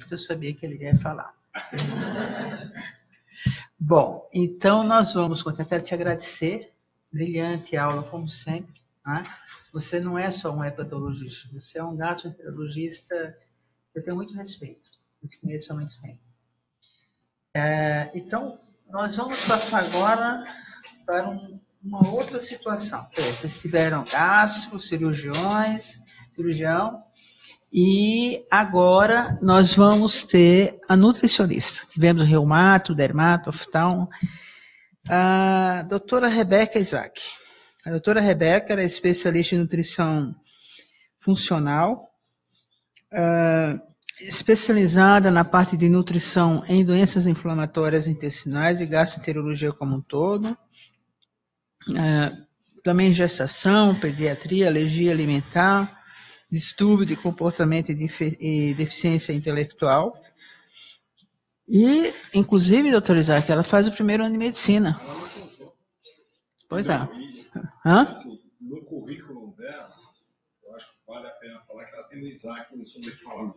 porque eu sabia que ele ia falar. Bom, então nós vamos tentar te agradecer. Brilhante aula, como sempre. Né? Você não é só um hepatologista, você é um gastroenterologista que eu tenho muito respeito. Eu te conheço há muito tempo. Então, nós vamos passar agora para uma outra situação. Vocês tiveram gastro, cirurgião, e agora nós vamos ter a nutricionista. Tivemos reumato, dermato, oftalmo. A doutora Rebeca Isaac. A doutora Rebeca era especialista em nutrição funcional, especializada na parte de nutrição em doenças inflamatórias intestinais e gastroenterologia como um todo, também gestação, pediatria, alergia alimentar, distúrbio de comportamento e deficiência intelectual. E, inclusive, doutora Isaac, ela faz o primeiro ano de medicina. Pois é. Assim, no currículo dela, eu acho que vale a pena falar que ela tem o Isaac no sobrenome.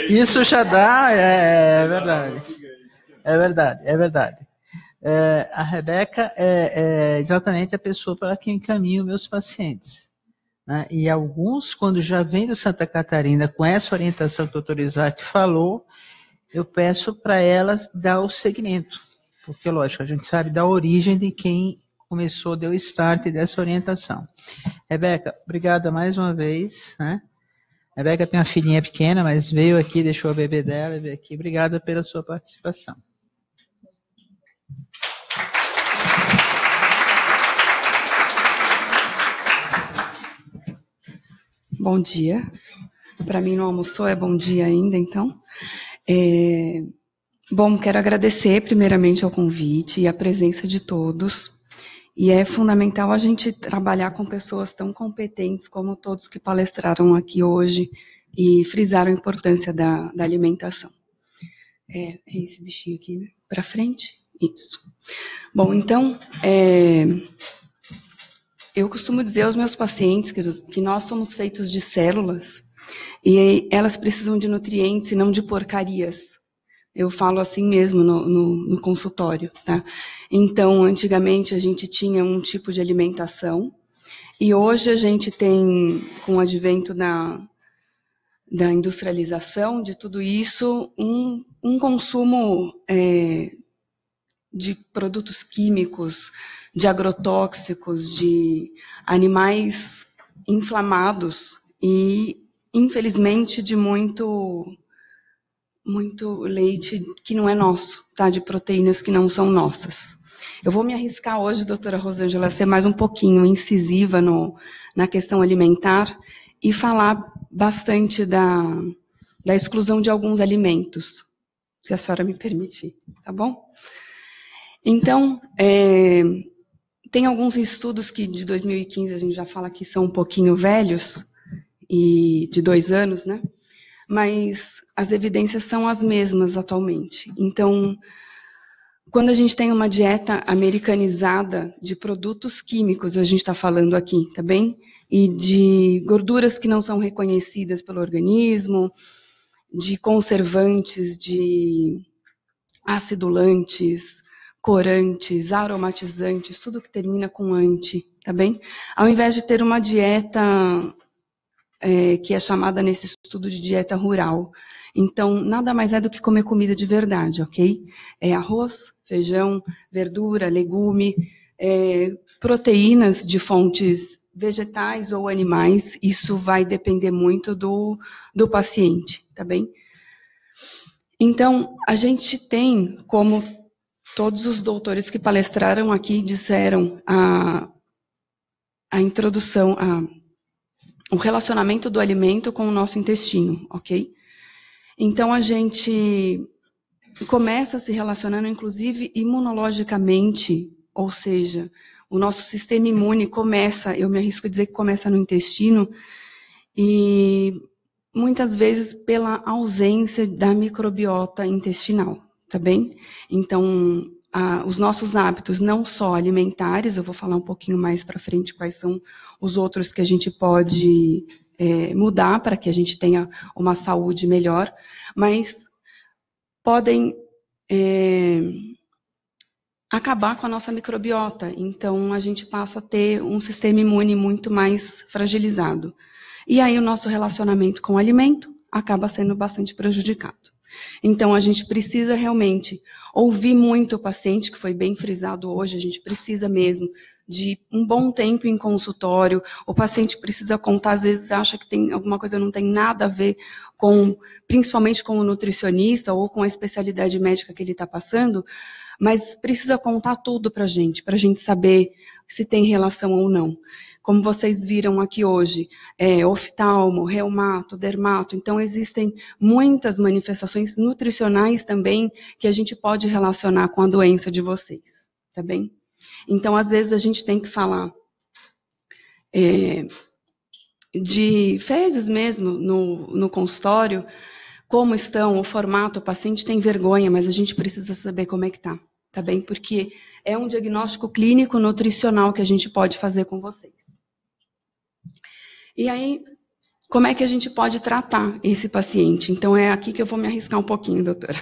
Isso já dá, é verdade. É verdade. A Rebeca é exatamente a pessoa para quem encaminho meus pacientes. Né? E alguns, quando já vêm do Santa Catarina com essa orientação que o doutor Isaac falou, eu peço para elas dar o segmento. Porque, lógico, a gente sabe da origem de quem começou, deu o start dessa orientação. Rebeca, obrigada mais uma vez. Né? Rebeca tem uma filhinha pequena, mas veio aqui, deixou a bebê dela, veio aqui. Obrigada pela sua participação. Bom dia. Para mim não almoçou, é bom dia ainda, então. Bom, quero agradecer primeiramente ao convite e a presença de todos. E é fundamental a gente trabalhar com pessoas tão competentes como todos que palestraram aqui hoje e frisaram a importância da alimentação. É esse bichinho aqui, né? Para frente? Isso. Bom, então, eu costumo dizer aos meus pacientes que nós somos feitos de células e elas precisam de nutrientes e não de porcarias. Eu falo assim mesmo no consultório, tá? Então, antigamente a gente tinha um tipo de alimentação e hoje a gente tem, com o advento da industrialização de tudo isso, um consumo de produtos químicos, de agrotóxicos, de animais inflamados e, infelizmente, de muito leite que não é nosso, tá? De proteínas que não são nossas. Eu vou me arriscar hoje, doutora Rosângela, a ser mais um pouquinho incisiva na questão alimentar e falar bastante da exclusão de alguns alimentos, se a senhora me permitir, tá bom? Então, tem alguns estudos que de 2015 a gente já fala que são um pouquinho velhos, e de 2 anos, né? Mas as evidências são as mesmas atualmente. Então, quando a gente tem uma dieta americanizada de produtos químicos, a gente está falando aqui, tá bem? E de gorduras que não são reconhecidas pelo organismo, de conservantes, de acidulantes, corantes, aromatizantes, tudo que termina com anti, tá bem? Ao invés de ter uma dieta que é chamada nesse estudo de dieta rural. Então, nada mais é do que comer comida de verdade, ok? É arroz, feijão, verdura, legume, proteínas de fontes vegetais ou animais, isso vai depender muito do paciente, tá bem? Então, a gente tem, como todos os doutores que palestraram aqui disseram, a introdução, o relacionamento do alimento com o nosso intestino, ok? Então, a gente começa se relacionando, inclusive, imunologicamente, ou seja, o nosso sistema imune começa, eu me arrisco a dizer que começa no intestino, e muitas vezes pela ausência da microbiota intestinal, tá bem? Então, os nossos hábitos, não só alimentares, eu vou falar um pouquinho mais para frente quais são os outros que a gente pode mudar para que a gente tenha uma saúde melhor, mas podem acabar com a nossa microbiota. Então, a gente passa a ter um sistema imune muito mais fragilizado. E aí, o nosso relacionamento com o alimento acaba sendo bastante prejudicado. Então, a gente precisa realmente ouvir muito o paciente, que foi bem frisado hoje, a gente precisa mesmo de um bom tempo em consultório, o paciente precisa contar, às vezes acha que tem alguma coisa que não tem nada a ver com, principalmente com o nutricionista ou com a especialidade médica que ele está passando, mas precisa contar tudo para a gente saber se tem relação ou não. Como vocês viram aqui hoje, oftalmo, reumato, dermato, então existem muitas manifestações nutricionais também que a gente pode relacionar com a doença de vocês, tá bem? Então, às vezes a gente tem que falar de fezes mesmo no consultório, como estão, o formato, o paciente tem vergonha, mas a gente precisa saber como é que tá bem? Porque é um diagnóstico clínico nutricional que a gente pode fazer com vocês. E aí, como é que a gente pode tratar esse paciente? Então, é aqui que eu vou me arriscar um pouquinho, doutora.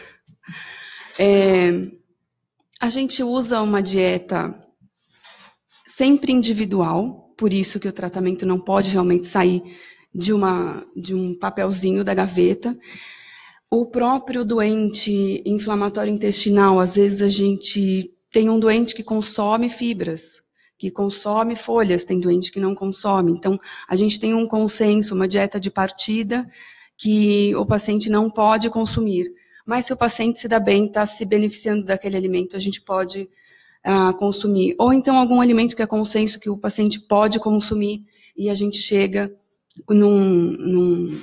A gente usa uma dieta sempre individual, por isso que o tratamento não pode realmente sair de um papelzinho da gaveta. O próprio doente inflamatório intestinal, às vezes a gente tem um doente que consome fibras, que consome folhas, tem doente que não consome. Então, a gente tem um consenso, uma dieta de partida que o paciente não pode consumir. Mas se o paciente se dá bem, está se beneficiando daquele alimento, a gente pode consumir. Ou então algum alimento que é consenso que o paciente pode consumir e a gente chega num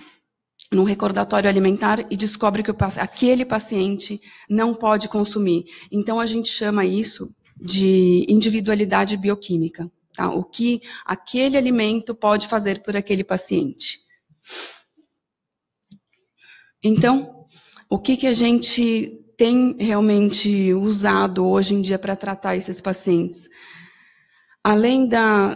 recordatório alimentar e descobre que aquele paciente não pode consumir. Então, a gente chama isso de individualidade bioquímica, tá? O que aquele alimento pode fazer por aquele paciente. Então, o que a gente tem realmente usado hoje em dia para tratar esses pacientes? Além da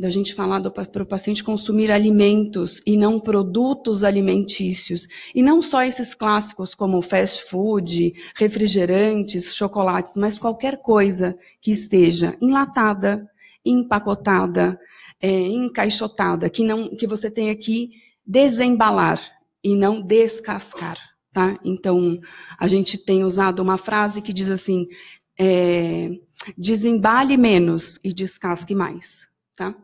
gente falar para o paciente consumir alimentos e não produtos alimentícios, e não só esses clássicos como fast food, refrigerantes, chocolates, mas qualquer coisa que esteja enlatada, empacotada, encaixotada, que você tenha que desembalar e não descascar, tá? Então, a gente tem usado uma frase que diz assim, desembale menos e descasque mais. Tá?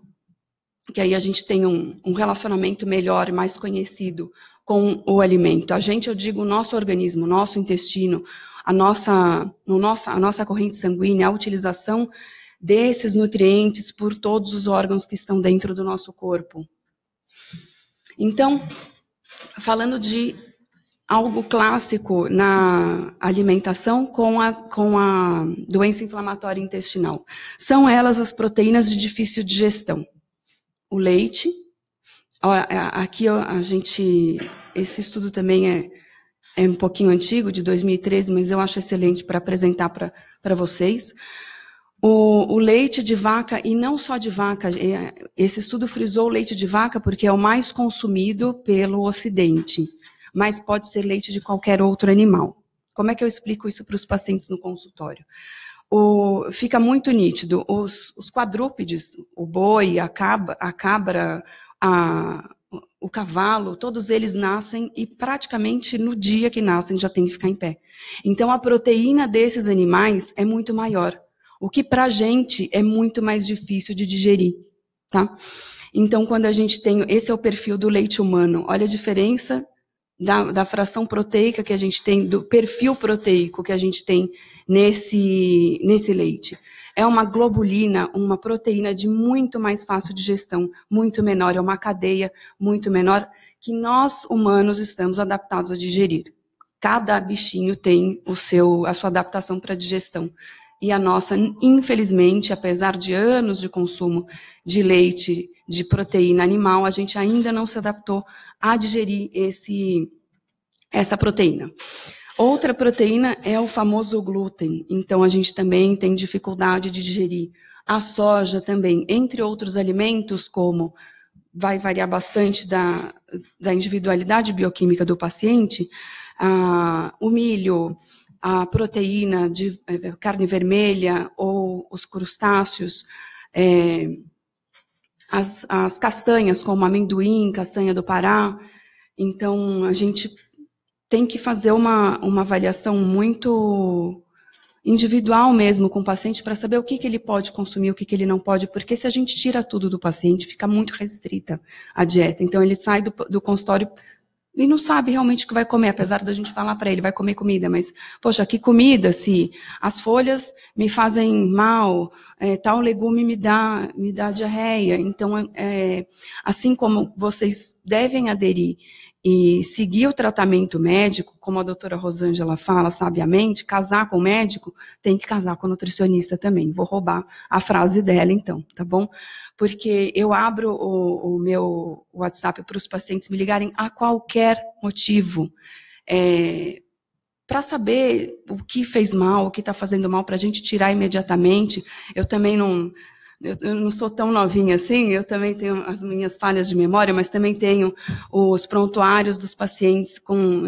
Que aí a gente tem um relacionamento melhor e mais conhecido com o alimento. A gente, eu digo, o nosso organismo, o nosso intestino, a nossa corrente sanguínea, a utilização desses nutrientes por todos os órgãos que estão dentro do nosso corpo. Então, falando de algo clássico na alimentação com a doença inflamatória intestinal. São elas as proteínas de difícil digestão. O leite, aqui esse estudo também é um pouquinho antigo, de 2013, mas eu acho excelente para apresentar para vocês. O leite de vaca, e não só de vaca, esse estudo frisou o leite de vaca porque é o mais consumido pelo Ocidente, mas pode ser leite de qualquer outro animal. Como é que eu explico isso para os pacientes no consultório? Fica muito nítido, os quadrúpedes, o boi, a cabra, o cavalo, todos eles nascem e praticamente no dia que nascem já tem que ficar em pé. Então a proteína desses animais é muito maior, o que para a gente é muito mais difícil de digerir, tá? Então quando a gente tem, esse é o perfil do leite humano, olha a diferença da fração proteica que a gente tem, do perfil proteico que a gente tem nesse leite. É uma globulina, uma proteína de muito mais fácil digestão, muito menor, é uma cadeia muito menor que nós humanos estamos adaptados a digerir. Cada bichinho tem a sua adaptação para digestão. E a nossa, infelizmente, apesar de anos de consumo de leite, de proteína animal, a gente ainda não se adaptou a digerir essa proteína. Outra proteína é o famoso glúten, então a gente também tem dificuldade de digerir. A soja também, entre outros alimentos como vai variar bastante da individualidade bioquímica do paciente, o milho, a proteína de carne vermelha ou os crustáceos, as castanhas, como amendoim, castanha do Pará. Então, a gente tem que fazer uma avaliação muito individual mesmo com o paciente para saber o que ele pode consumir, o que ele não pode, porque se a gente tira tudo do paciente, fica muito restrita a dieta. Então, ele sai do consultório e não sabe realmente o que vai comer, apesar da gente falar para ele, vai comer comida, mas, poxa, que comida, se as folhas me fazem mal, tal legume me dá diarreia. Então, assim como vocês devem aderir e seguir o tratamento médico, como a doutora Rosângela fala sabiamente, casar com o médico, tem que casar com o nutricionista também. Vou roubar a frase dela, então, tá bom? Porque eu abro o meu WhatsApp para os pacientes me ligarem a qualquer motivo, para saber o que fez mal, o que está fazendo mal, para a gente tirar imediatamente. Eu também não sou tão novinha assim, eu também tenho as minhas falhas de memória, mas também tenho os prontuários dos pacientes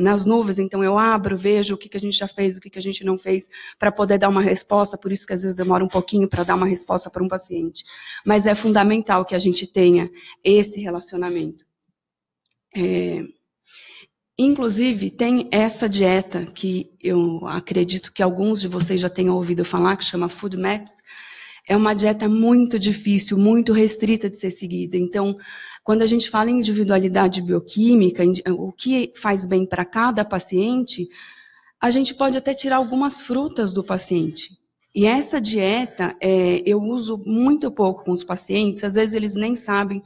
nas nuvens, então eu abro, vejo o que a gente já fez, o que a gente não fez, para poder dar uma resposta, por isso que às vezes demora um pouquinho para dar uma resposta para um paciente. Mas é fundamental que a gente tenha esse relacionamento. Inclusive, tem essa dieta que eu acredito que alguns de vocês já tenham ouvido falar, que chama Food Maps. É uma dieta muito difícil, muito restrita de ser seguida. Então, quando a gente fala em individualidade bioquímica, o que faz bem para cada paciente, a gente pode até tirar algumas frutas do paciente. E essa dieta, eu uso muito pouco com os pacientes, às vezes eles nem sabem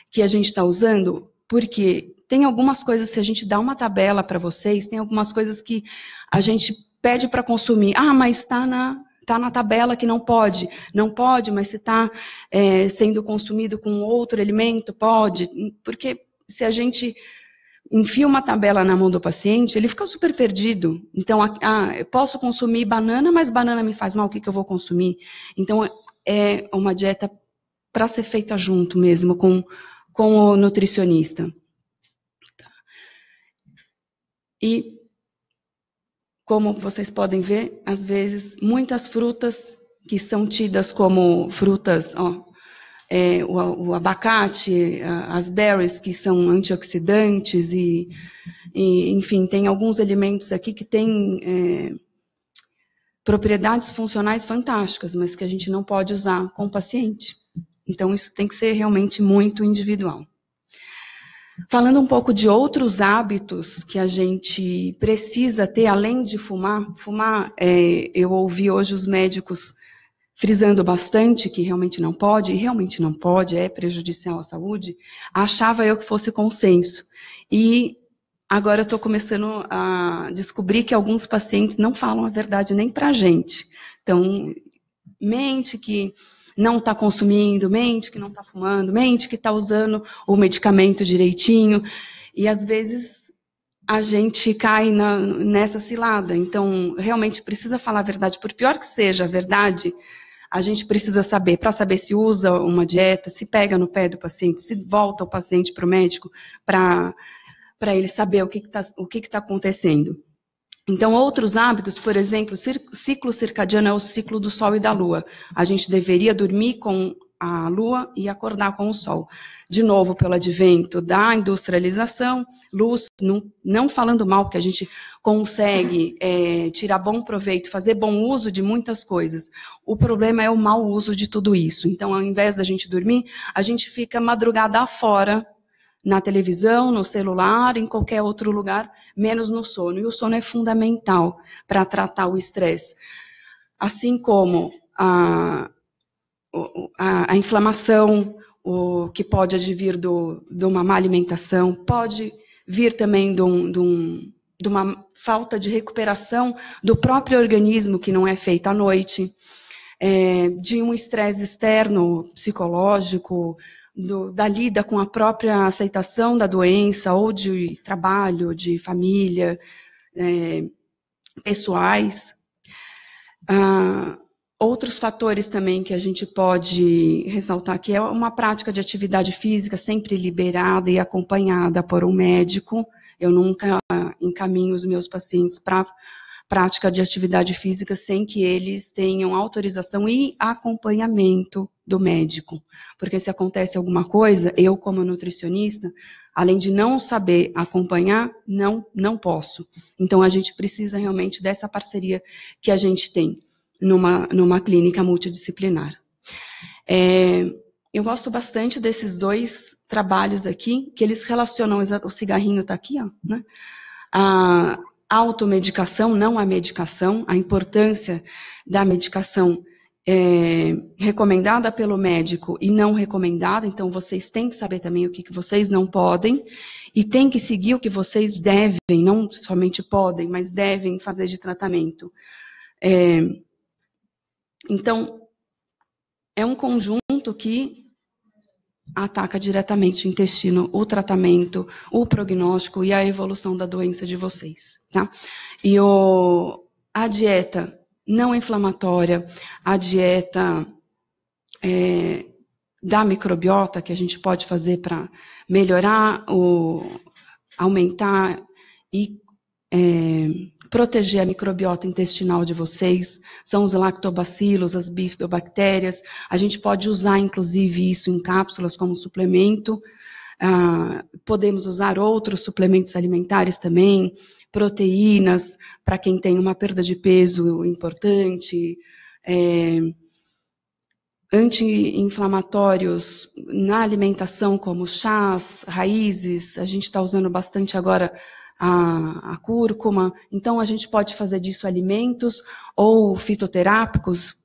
que a gente está usando, porque tem algumas coisas, se a gente dá uma tabela para vocês, tem algumas coisas que a gente pede para consumir. Mas está na tabela que não pode. Não pode, mas se está sendo consumido com outro alimento, pode. Porque se a gente enfia uma tabela na mão do paciente, ele fica super perdido. Então, eu posso consumir banana, mas banana me faz mal, o que eu vou consumir? Então, é uma dieta para ser feita junto mesmo, com o nutricionista. E como vocês podem ver, às vezes, muitas frutas que são tidas como frutas, o abacate, as berries, que são antioxidantes, enfim, tem alguns alimentos aqui que têm propriedades funcionais fantásticas, mas que a gente não pode usar com o paciente. Então, isso tem que ser realmente muito individual. Falando um pouco de outros hábitos que a gente precisa ter, além de fumar, eu ouvi hoje os médicos frisando bastante que realmente não pode, e realmente não pode, é prejudicial à saúde, achava eu que fosse consenso. E agora eu estou começando a descobrir que alguns pacientes não falam a verdade nem para a gente. Então, mente que não está consumindo, mente que não está fumando, mente que está usando o medicamento direitinho, e às vezes a gente cai nessa cilada. Então, realmente precisa falar a verdade, por pior que seja a verdade, a gente precisa saber, para saber se usa uma dieta, se pega no pé do paciente, se volta o paciente para o médico, para ele saber o que está acontecendo. Então, outros hábitos, por exemplo, ciclo circadiano é o ciclo do sol e da lua. A gente deveria dormir com a lua e acordar com o sol. De novo, pelo advento da industrialização, luz, não falando mal, porque a gente consegue tirar bom proveito, fazer bom uso de muitas coisas. O problema é o mau uso de tudo isso. Então, ao invés da gente dormir, a gente fica madrugada afora, na televisão, no celular, em qualquer outro lugar, menos no sono. E o sono é fundamental para tratar o estresse. Assim como a inflamação, o que pode advir de uma má alimentação, pode vir também de uma falta de recuperação do próprio organismo, que não é feita à noite, de um estresse externo, psicológico, da lida com a própria aceitação da doença, ou de trabalho, de família, pessoais. Outros fatores também que a gente pode ressaltar aqui é uma prática de atividade física sempre liberada e acompanhada por um médico. Eu nunca encaminho os meus pacientes para prática de atividade física sem que eles tenham autorização e acompanhamento do médico. Porque se acontece alguma coisa, eu como nutricionista, além de não saber acompanhar, não posso. Então a gente precisa realmente dessa parceria que a gente tem numa clínica multidisciplinar. Eu gosto bastante desses dois trabalhos aqui, que eles relacionam, o cigarrinho está aqui, ó, né? A automedicação, não a medicação, a importância da medicação recomendada pelo médico e não recomendada, então vocês têm que saber também o que vocês não podem e têm que seguir o que vocês devem, não somente podem, mas devem fazer de tratamento. Então, é um conjunto que ataca diretamente o intestino, o tratamento, o prognóstico e a evolução da doença de vocês, tá? E a dieta não inflamatória, a dieta da microbiota que a gente pode fazer para melhorar, aumentar e proteger a microbiota intestinal de vocês, são os lactobacilos, as bifidobactérias. A gente pode usar, inclusive, isso em cápsulas como suplemento. Podemos usar outros suplementos alimentares também, proteínas, para quem tem uma perda de peso importante, anti-inflamatórios na alimentação, como chás, raízes. A gente está usando bastante agora a cúrcuma, então a gente pode fazer disso alimentos ou fitoterápicos,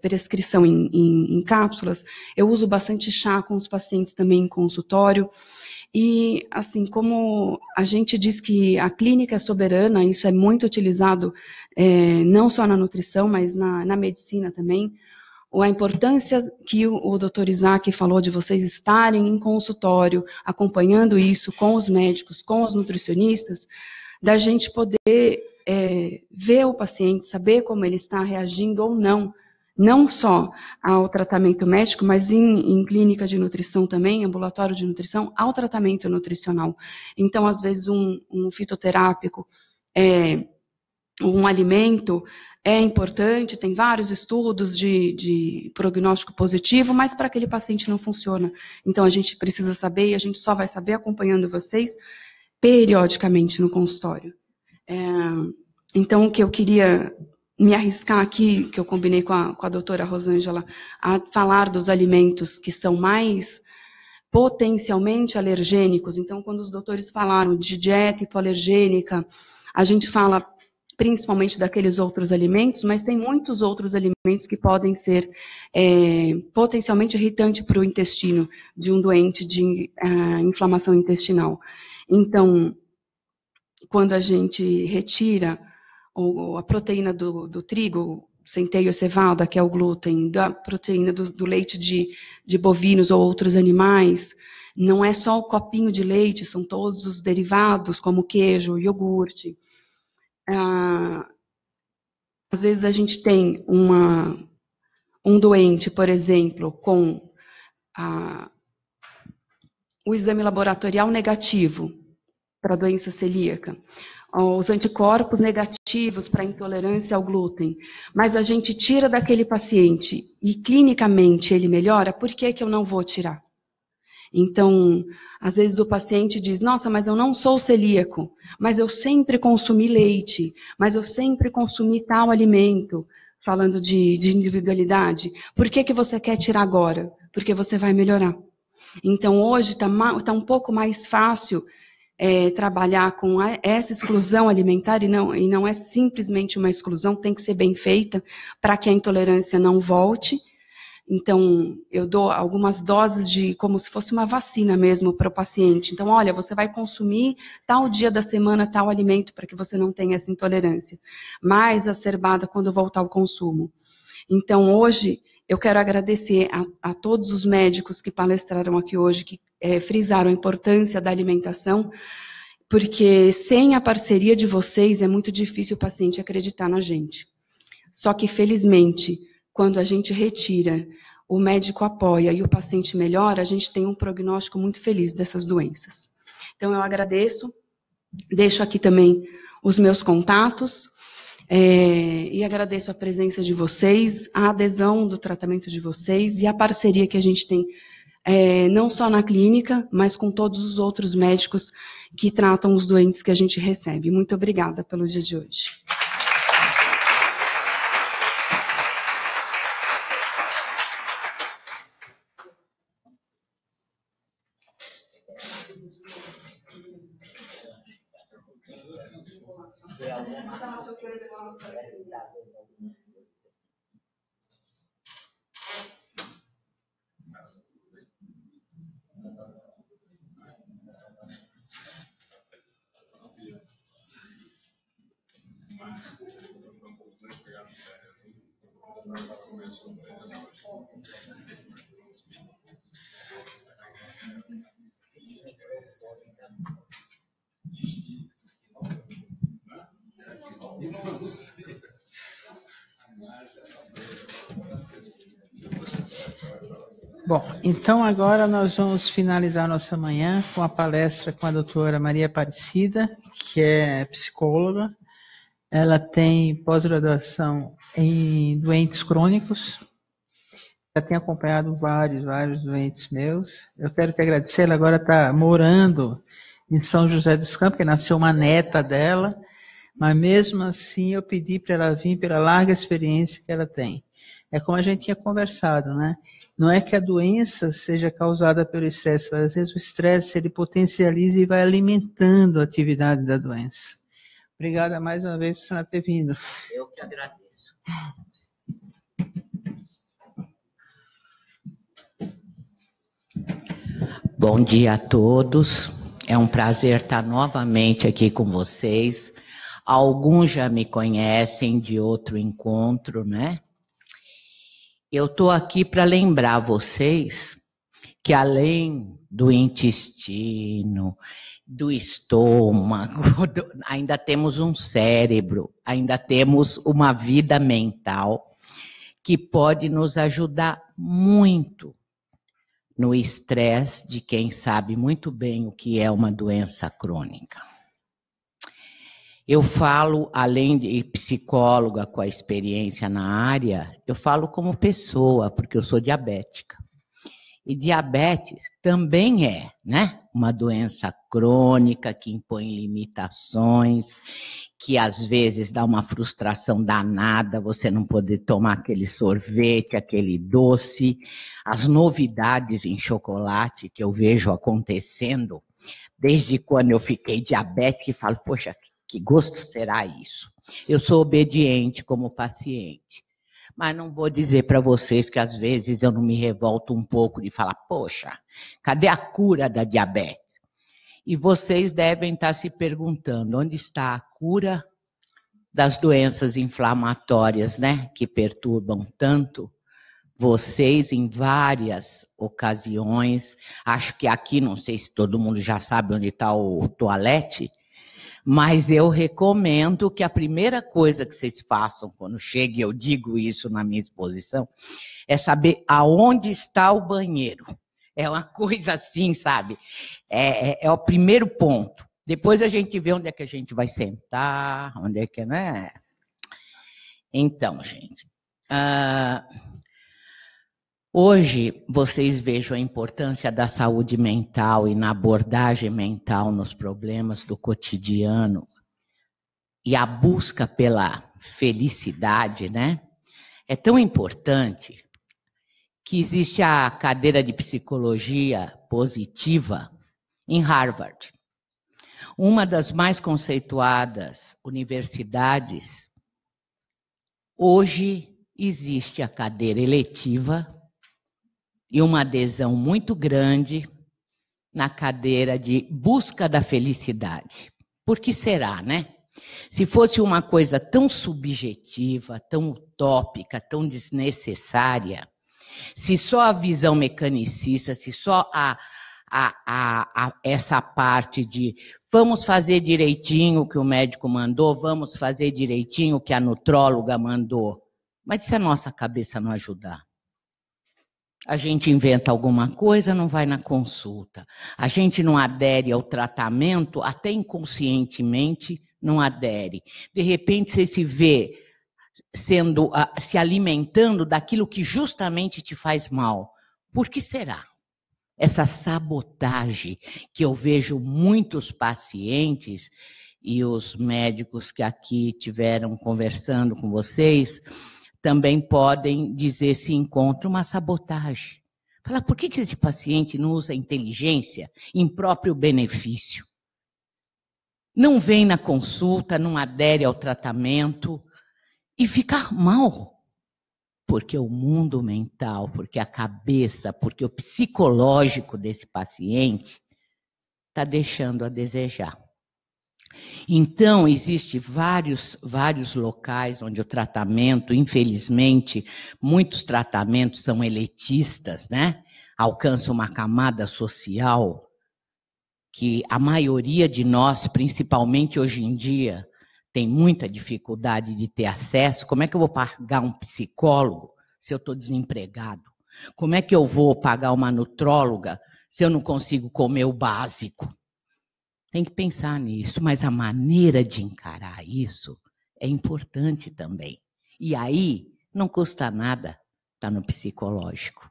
prescrição em cápsulas. Eu uso bastante chá com os pacientes também em consultório. E, assim, como a gente diz que a clínica é soberana, isso é muito utilizado não só na nutrição, mas na medicina também. A importância que o Dr. Isaac falou de vocês estarem em consultório, acompanhando isso com os médicos, com os nutricionistas, da gente poder ver o paciente, saber como ele está reagindo ou não só ao tratamento médico, mas em clínica de nutrição também, ambulatório de nutrição, ao tratamento nutricional. Então, às vezes, um fitoterápico, um alimento é importante, tem vários estudos de prognóstico positivo, mas para aquele paciente não funciona. Então, a gente precisa saber, e a gente só vai saber acompanhando vocês periodicamente no consultório. Então, o que eu queria me arriscar aqui, que eu combinei com a doutora Rosângela, a falar dos alimentos que são mais potencialmente alergênicos. Então, quando os doutores falaram de dieta hipoalergênica, a gente fala principalmente daqueles outros alimentos, mas tem muitos outros alimentos que podem ser potencialmente irritantes para o intestino de um doente de inflamação intestinal. Então, quando a gente retira a proteína do trigo, centeio, cevada, que é o glúten, da proteína do leite de bovinos ou outros animais, não é só o copinho de leite, são todos os derivados, como queijo, iogurte. Às vezes a gente tem um doente, por exemplo, com o exame laboratorial negativo para a doença celíaca, os anticorpos negativos para a intolerância ao glúten, mas a gente tira daquele paciente e clinicamente ele melhora, por que eu não vou tirar? Então, às vezes o paciente diz, nossa, mas eu não sou celíaco, mas eu sempre consumi leite, mas eu sempre consumi tal alimento, falando de individualidade. Por que você quer tirar agora? Porque você vai melhorar. Então, hoje está um pouco mais fácil trabalhar com essa exclusão alimentar, e não é simplesmente uma exclusão, tem que ser bem feita para que a intolerância não volte. Então, eu dou algumas doses como se fosse uma vacina mesmo para o paciente. Então, olha, você vai consumir tal dia da semana tal alimento para que você não tenha essa intolerância, mais acerbada quando voltar ao consumo. Então, hoje, eu quero agradecer a todos os médicos que palestraram aqui hoje, que frisaram a importância da alimentação, porque sem a parceria de vocês é muito difícil o paciente acreditar na gente. Só que, felizmente, quando a gente retira, o médico apoia e o paciente melhora, a gente tem um prognóstico muito feliz dessas doenças. Então, eu agradeço, deixo aqui também os meus contatos, e agradeço a presença de vocês, a adesão do tratamento de vocês e a parceria que a gente tem, não só na clínica, mas com todos os outros médicos que tratam os doentes que a gente recebe. Muito obrigada pelo dia de hoje. Bom, então agora nós vamos finalizar nossa manhã com a palestra com a doutora Maria Aparecida, que é psicóloga. Ela tem pós-graduação em doentes crônicos. Já tem acompanhado vários doentes meus. Eu quero te agradecer. Ela agora está morando em São José dos Campos, porque nasceu uma neta dela. Mas mesmo assim eu pedi para ela vir pela larga experiência que ela tem. É como a gente tinha conversado, né? Não é que a doença seja causada pelo estresse, mas às vezes o estresse ele potencializa e vai alimentando a atividade da doença. Obrigada mais uma vez por você ter vindo. Eu que agradeço. Bom dia a todos. É um prazer estar novamente aqui com vocês. Alguns já me conhecem de outro encontro, né? Eu estou aqui para lembrar vocês que além do intestino, do estômago, ainda temos um cérebro, ainda temos uma vida mental que pode nos ajudar muito no estresse de quem sabe muito bem o que é uma doença crônica. Eu falo, além de psicóloga com a experiência na área, eu falo como pessoa, porque eu sou diabética. E diabetes também é, né, uma doença crônica que impõe limitações, que às vezes dá uma frustração danada, você não poder tomar aquele sorvete, aquele doce, as novidades em chocolate que eu vejo acontecendo, desde quando eu fiquei diabética e falo, poxa, que gosto será isso? Eu sou obediente como paciente. Mas não vou dizer para vocês que às vezes eu não me revolto um pouco de falar, poxa, cadê a cura da diabetes? E vocês devem estar se perguntando, onde está a cura das doenças inflamatórias, né? Que perturbam tanto vocês em várias ocasiões. Acho que aqui, não sei se todo mundo já sabe onde está o toalete, mas eu recomendo que a primeira coisa que vocês façam quando chegue, eu digo isso na minha exposição, é saber aonde está o banheiro. É uma coisa assim, sabe? É o primeiro ponto. Depois a gente vê onde é que a gente vai sentar, onde é que, né? Então, gente, hoje vocês vejam a importância da saúde mental e na abordagem mental nos problemas do cotidiano e a busca pela felicidade, né? É tão importante que existe a cadeira de psicologia positiva em Harvard. Uma das mais conceituadas universidades. Hoje existe a cadeira eletiva e uma adesão muito grande na cadeira de busca da felicidade. Por que será, né? Se fosse uma coisa tão subjetiva, tão utópica, tão desnecessária, se só a visão mecanicista, se só essa parte de vamos fazer direitinho o que o médico mandou, vamos fazer direitinho o que a nutróloga mandou, Mas se a nossa cabeça não ajudar? A gente inventa alguma coisa, não vai na consulta. A gente não adere ao tratamento, até inconscientemente não adere. De repente você se vê se alimentando daquilo que justamente te faz mal. Por que será? Essa sabotagem que eu vejo muitos pacientes e os médicos que aqui tiveram conversando com vocês também podem dizer se encontra uma sabotagem. Fala, por que esse paciente não usa a inteligência em próprio benefício? Não vem na consulta, não adere ao tratamento e fica mal. Porque o mundo mental, porque a cabeça, porque o psicológico desse paciente está deixando a desejar. Então, existem vários locais onde o tratamento, infelizmente, muitos tratamentos são elitistas, né? Alcançam uma camada social que a maioria de nós, principalmente hoje em dia, tem muita dificuldade de ter acesso. Como é que eu vou pagar um psicólogo se eu estou desempregado? Como é que eu vou pagar uma nutróloga se eu não consigo comer o básico? Tem que pensar nisso, mas a maneira de encarar isso é importante também. E aí, não custa nada estar no psicológico.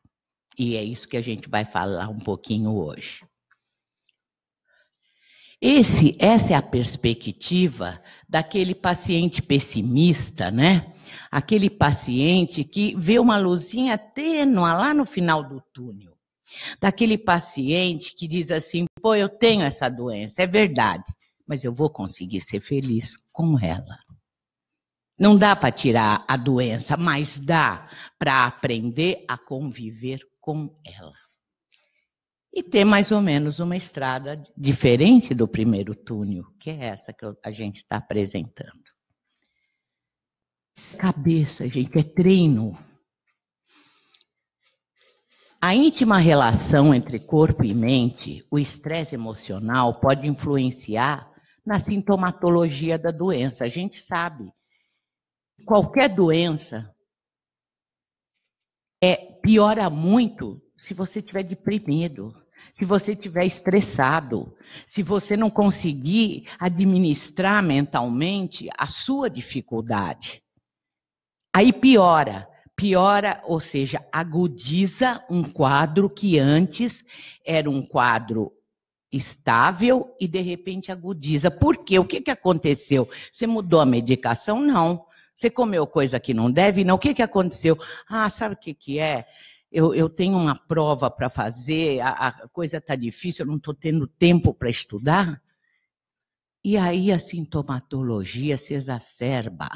E é isso que a gente vai falar um pouquinho hoje. Essa é a perspectiva daquele paciente pessimista, né? Aquele paciente que vê uma luzinha tênue lá no final do túnel. Daquele paciente que diz assim, pô, eu tenho essa doença, é verdade, mas eu vou conseguir ser feliz com ela. Não dá para tirar a doença, mas dá para aprender a conviver com ela. E ter mais ou menos uma estrada diferente do primeiro túnel, que é essa que a gente está apresentando. Cabeça, gente, é treino. A íntima relação entre corpo e mente, o estresse emocional, pode influenciar na sintomatologia da doença. A gente sabe. Qualquer doença piora muito se você estiver deprimido, se você estiver estressado, se você não conseguir administrar mentalmente a sua dificuldade. Aí piora, ou seja, agudiza um quadro que antes era um quadro estável e de repente agudiza. Por quê? O que aconteceu? Você mudou a medicação? Não. Você comeu coisa que não deve? Não. O que aconteceu? Ah, sabe o que é? Eu tenho uma prova para fazer, a coisa está difícil, eu não estou tendo tempo para estudar. E aí a sintomatologia se exacerba,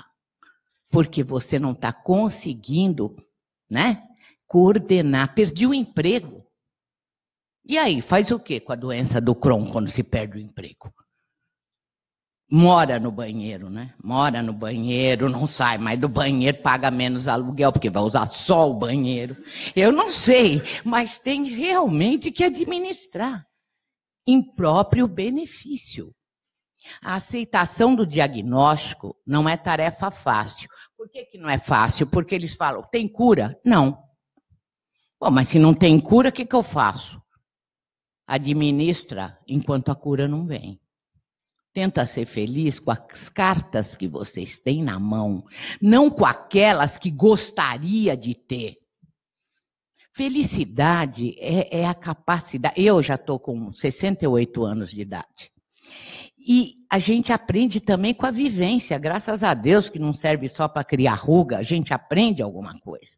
porque você não está conseguindo, né, coordenar. Perdi o emprego. E aí, faz o quê com a doença do Crohn quando se perde o emprego? Mora no banheiro, né? Mora no banheiro, não sai mais do banheiro, paga menos aluguel, porque vai usar só o banheiro. Eu não sei, mas tem realmente que administrar em próprio benefício. A aceitação do diagnóstico não é tarefa fácil. Por que não é fácil? Porque eles falam, tem cura? Não. Bom, mas se não tem cura, o que eu faço? Administra enquanto a cura não vem. Tenta ser feliz com as cartas que vocês têm na mão, não com aquelas que gostaria de ter. Felicidade é a capacidade. Eu já estou com 68 anos de idade. E a gente aprende também com a vivência, graças a Deus, que não serve só para criar ruga, a gente aprende alguma coisa.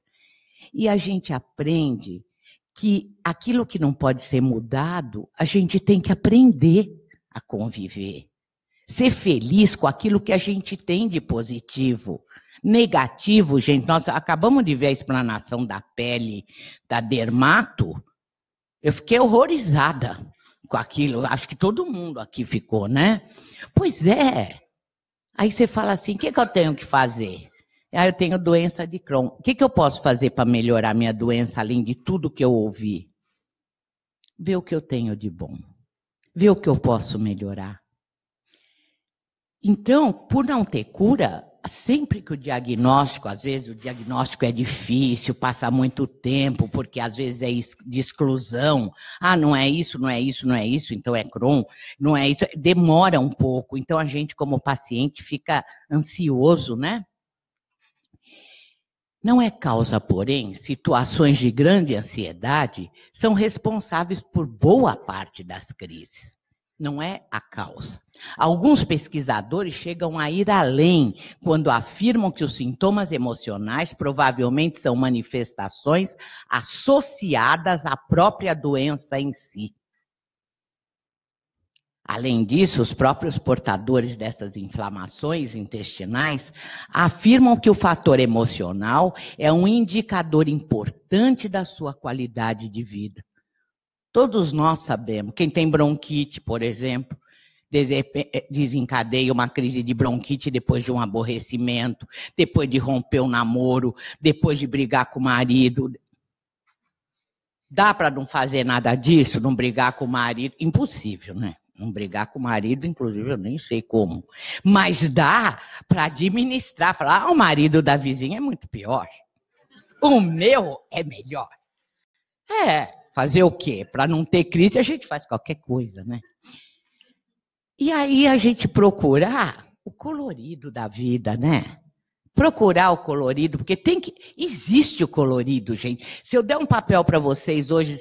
E a gente aprende que aquilo que não pode ser mudado, a gente tem que aprender a conviver. Ser feliz com aquilo que a gente tem de positivo. Negativo, gente, nós acabamos de ver a explanação da pele da dermato, eu fiquei horrorizada com aquilo, acho que todo mundo aqui ficou, né? Pois é. Aí você fala assim, o que eu tenho que fazer? Ah, eu tenho doença de Crohn. O que eu posso fazer para melhorar minha doença, além de tudo que eu ouvi? Ver o que eu tenho de bom. Ver o que eu posso melhorar. Então, por não ter cura, sempre que o diagnóstico, às vezes o diagnóstico é difícil, passa muito tempo, porque às vezes é de exclusão. Ah, não é isso, não é isso, não é isso, então é Crohn, não é isso. Demora um pouco, então a gente como paciente fica ansioso, né? Não é causa, porém, situações de grande ansiedade são responsáveis por boa parte das crises. Não é a causa. Alguns pesquisadores chegam a ir além quando afirmam que os sintomas emocionais provavelmente são manifestações associadas à própria doença em si. Além disso, os próprios portadores dessas inflamações intestinais afirmam que o fator emocional é um indicador importante da sua qualidade de vida. Todos nós sabemos, quem tem bronquite, por exemplo, desencadeia uma crise de bronquite depois de um aborrecimento, depois de romper o namoro, depois de brigar com o marido. Dá para não fazer nada disso, não brigar com o marido? Impossível, né? Não brigar com o marido, inclusive, eu nem sei como. Mas dá para administrar, falar, o marido da vizinha é muito pior. O meu é melhor. Fazer o quê? Para não ter crise, a gente faz qualquer coisa, né? E aí a gente procurar o colorido da vida, né? Procurar o colorido, porque existe o colorido, gente. Se eu der um papel para vocês hoje,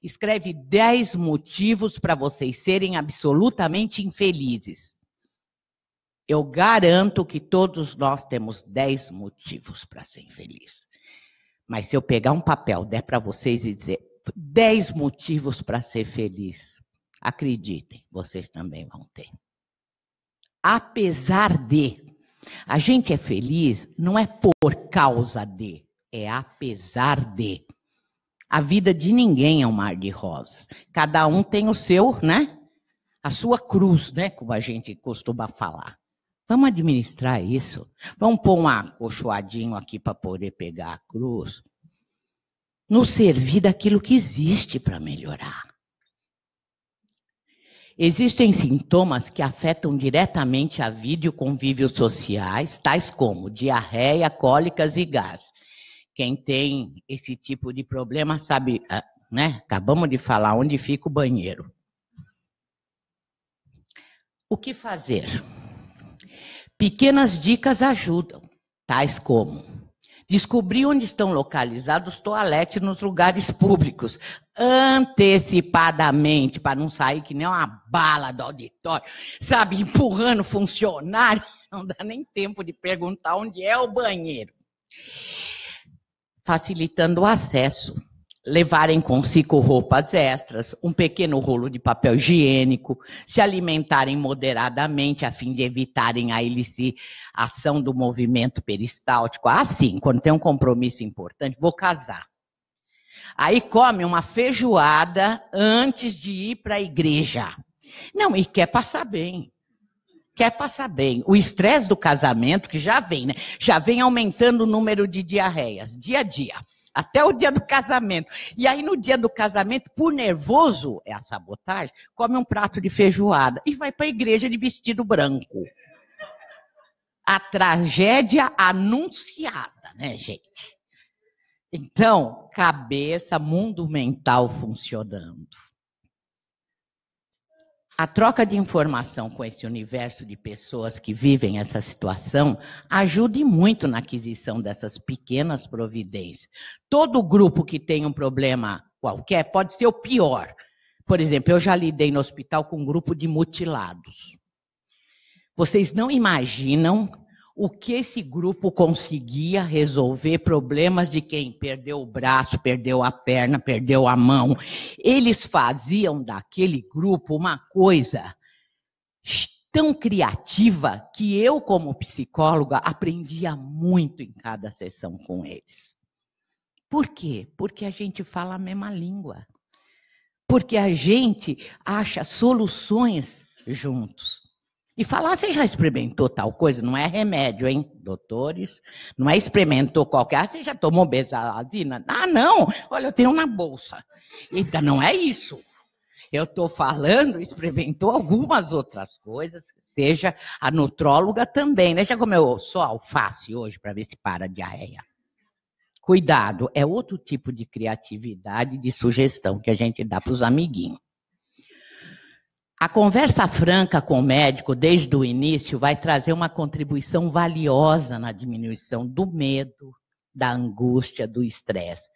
escreve 10 motivos para vocês serem absolutamente infelizes. Eu garanto que todos nós temos 10 motivos para ser infeliz. Mas se eu pegar um papel, der para vocês e dizer 10 motivos para ser feliz, acreditem, vocês também vão ter. Apesar de, a gente é feliz não é por causa de, é apesar de. A vida de ninguém é um mar de rosas. Cada um tem o seu, né? A sua cruz, né? Como a gente costuma falar. Vamos administrar isso. Vamos pôr um acolchoadinho aqui para poder pegar a cruz. Nos servir daquilo que existe para melhorar. Existem sintomas que afetam diretamente a vida e o convívio sociais, tais como diarreia, cólicas e gás. Quem tem esse tipo de problema sabe, né? Acabamos de falar onde fica o banheiro. O que fazer? Pequenas dicas ajudam, tais como descobrir onde estão localizados os toaletes nos lugares públicos, antecipadamente, para não sair que nem uma bala do auditório, sabe, empurrando funcionário, não dá nem tempo de perguntar onde é o banheiro. Facilitando o acesso, levarem consigo roupas extras, um pequeno rolo de papel higiênico, se alimentarem moderadamente a fim de evitarem a eliciação do movimento peristáltico. Sim, quando tem um compromisso importante, vou casar. Aí come uma feijoada antes de ir para a igreja. Não, e quer passar bem. Quer passar bem. O estresse do casamento, que já vem, né? Já vem aumentando o número de diarreias, dia a dia. Até o dia do casamento. E aí, no dia do casamento, por nervoso, é a sabotagem, come um prato de feijoada e vai para a igreja de vestido branco. A tragédia anunciada, né, gente? Então, cabeça, mundo mental funcionando. A troca de informação com esse universo de pessoas que vivem essa situação ajuda muito na aquisição dessas pequenas providências. Todo grupo que tem um problema qualquer pode ser o pior. Por exemplo, eu já lidei no hospital com um grupo de mutilados. Vocês não imaginam o que esse grupo conseguia resolver problemas de quem perdeu o braço, perdeu a perna, perdeu a mão. Eles faziam daquele grupo uma coisa tão criativa que eu, como psicóloga, aprendia muito em cada sessão com eles. Por quê? Porque a gente fala a mesma língua. Porque a gente acha soluções juntos. E falar, você já experimentou tal coisa? Não é remédio, hein, doutores? Não é experimentou qualquer... você já tomou besalazina? Não. Olha, eu tenho na bolsa. Eita, não é isso. Eu estou falando, experimentou algumas outras coisas, seja a nutróloga também, né? Já comeu só alface hoje para ver se para a diarreia? Cuidado, é outro tipo de criatividade, de sugestão que a gente dá para os amiguinhos. A conversa franca com o médico, desde o início, vai trazer uma contribuição valiosa na diminuição do medo, da angústia, do estresse.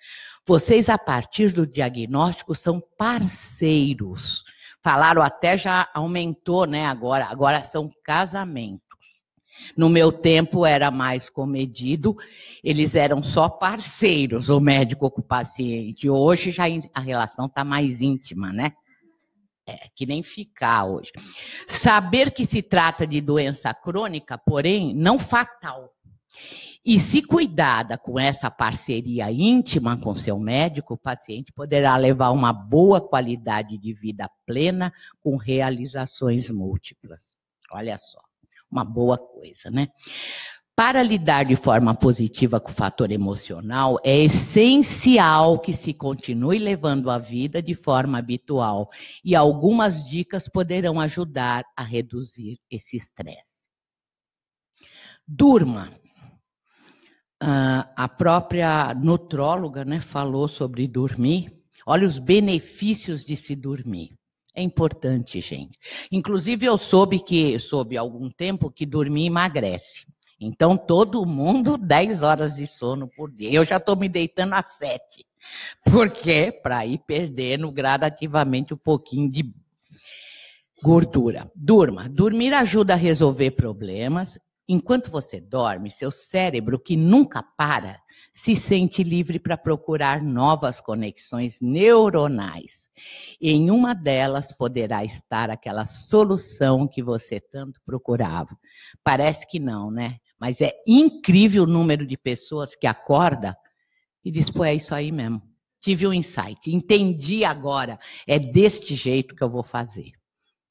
Vocês, a partir do diagnóstico, são parceiros. Falaram até, já aumentou, né? Agora são casamentos. No meu tempo era mais comedido, eles eram só parceiros, o médico com o paciente. Hoje já a relação está mais íntima, né? É que nem ficar hoje. Saber que se trata de doença crônica, porém, não fatal. E se cuidada com essa parceria íntima com seu médico, o paciente poderá levar uma boa qualidade de vida plena com realizações múltiplas. Olha só, uma boa coisa, né? Para lidar de forma positiva com o fator emocional, é essencial que se continue levando a vida de forma habitual. E algumas dicas poderão ajudar a reduzir esse estresse. Durma. A própria nutróloga, né, falou sobre dormir. Olha os benefícios de se dormir. É importante, gente. Inclusive, eu soube há algum tempo que dormir emagrece. Então, todo mundo 10 horas de sono por dia. Eu já estou me deitando às 7. Por quê? Para ir perdendo gradativamente um pouquinho de gordura. Durma. Dormir ajuda a resolver problemas. Enquanto você dorme, seu cérebro, que nunca para, se sente livre para procurar novas conexões neuronais. Em uma delas poderá estar aquela solução que você tanto procurava. Parece que não, né? Mas é incrível o número de pessoas que acorda e diz, pô, é isso aí mesmo. Tive um insight, entendi agora, é deste jeito que eu vou fazer.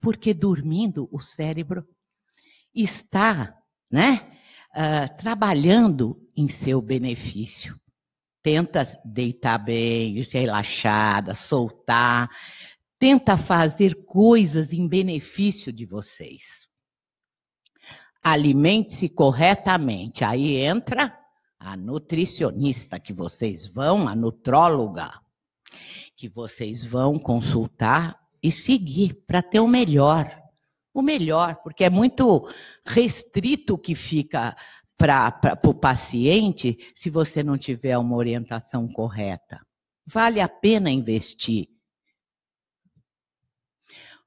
Porque dormindo, o cérebro está, né, trabalhando em seu benefício. Tenta deitar bem, ser relaxada, soltar. Tenta fazer coisas em benefício de vocês. Alimente-se corretamente. Aí entra a nutricionista que vocês vão, a nutróloga, que vocês vão consultar e seguir para ter o melhor. O melhor, porque é muito restrito o que fica para o paciente se você não tiver uma orientação correta. Vale a pena investir.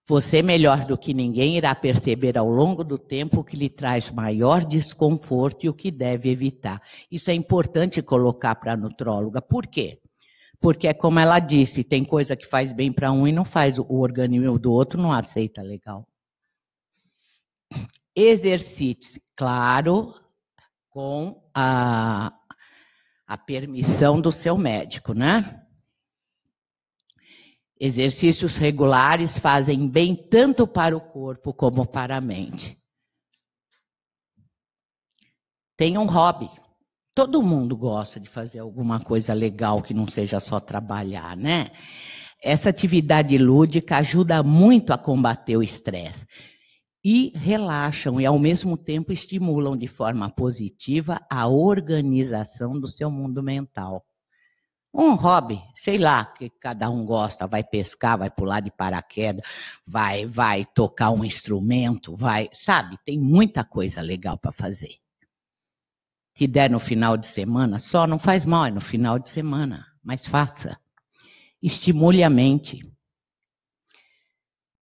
Você, melhor do que ninguém, irá perceber ao longo do tempo o que lhe traz maior desconforto e o que deve evitar. Isso é importante colocar para a nutróloga. Por quê? Porque, como ela disse, tem coisa que faz bem para um e não faz, o organismo do outro não aceita legal. Exercite-se, claro, com a permissão do seu médico, né? Exercícios regulares fazem bem tanto para o corpo como para a mente. Tenha um hobby. Todo mundo gosta de fazer alguma coisa legal que não seja só trabalhar, né? Essa atividade lúdica ajuda muito a combater o estresse. E relaxam e, ao mesmo tempo, estimulam de forma positiva a organização do seu mundo mental. Um hobby, sei lá, que cada um gosta, vai pescar, vai pular de paraquedas, vai tocar um instrumento, sabe? Tem muita coisa legal para fazer. Se der no final de semana, só não faz mal, é no final de semana, mas faça. Estimule a mente.